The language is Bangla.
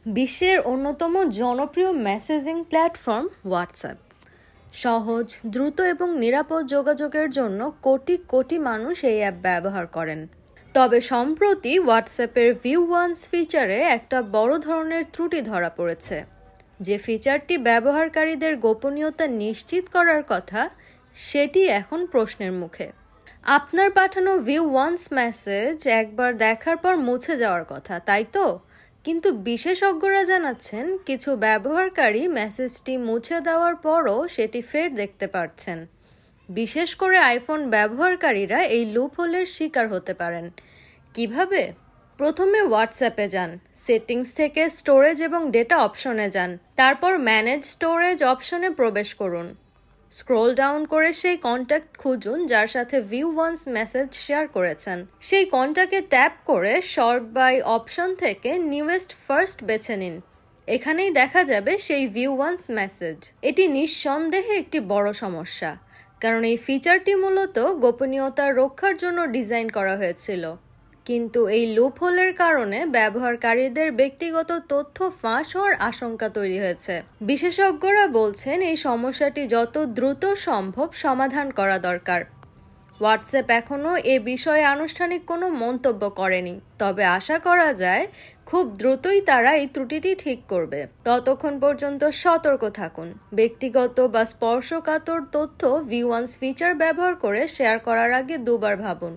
বিশ্বের অন্যতম জনপ্রিয় মেসেজিং প্ল্যাটফর্ম হোয়াটসঅ্যাপ। সহজ, দ্রুত এবং নিরাপদ যোগাযোগের জন্য কোটি কোটি মানুষ এই অ্যাপ ব্যবহার করেন। তবে সম্প্রতি হোয়াটসঅ্যাপের ভিউ ওয়ান্স ফিচারে একটা বড় ধরনের ত্রুটি ধরা পড়েছে। যে ফিচারটি ব্যবহারকারীদের গোপনীয়তা নিশ্চিত করার কথা, সেটি এখন প্রশ্নের মুখে। আপনার পাঠানো ভিউ ওয়ান্স মেসেজ একবার দেখার পর মুছে যাওয়ার কথা, তাই তো? কিন্তু বিশেষজ্ঞরা জানাচ্ছেন কিছু ব্যবহারকারী মেসেজটি মুছে দেওয়ার পরও সেটি ফের দেখতে পাচ্ছেন। বিশেষ করে আইফোন ব্যবহারকারীরা এই লুপহোলের শিকার হতে পারেন। কিভাবে? প্রথমে হোয়াটসঅ্যাপে যান, সেটিংস থেকে স্টোরেজ এবং ডেটা অপশনে যান, তারপর ম্যানেজ স্টোরেজ অপশনে প্রবেশ করুন। স্ক্রোল ডাউন করে সেই কন্ট্যাক্ট খুঁজুন যার সাথে ভিউ ওয়ান্স মেসেজ শেয়ার করেছেন। সেই কন্ট্যাক্টে ট্যাপ করে সর্ট বাই অপশন থেকে নিউয়েস্ট ফার্স্ট বেছে নিন। এখানেই দেখা যাবে সেই ভিউ ওয়ান্স মেসেজ। এটি নিঃসন্দেহে একটি বড় সমস্যা, কারণ এই ফিচারটি মূলত গোপনীয়তা রক্ষার জন্য ডিজাইন করা হয়েছিল। কিন্তু এই লুপহোলের কারণে ব্যবহারকারীদের ব্যক্তিগত তথ্য ফাঁস হওয়ার আশঙ্কা তৈরি হয়েছে। বিশেষজ্ঞরা বলছেন এই সমস্যাটি যত দ্রুত সম্ভব সমাধান করা দরকার। হোয়াটসঅ্যাপ এখনও এ বিষয়ে আনুষ্ঠানিক কোনো মন্তব্য করেনি, তবে আশা করা যায় খুব দ্রুতই তারা এই ত্রুটিটি ঠিক করবে। ততক্ষণ পর্যন্ত সতর্ক থাকুন। ব্যক্তিগত বা স্পর্শকাতর তথ্য ভিউ ওয়ান্স ফিচার ব্যবহার করে শেয়ার করার আগে দুবার ভাবুন।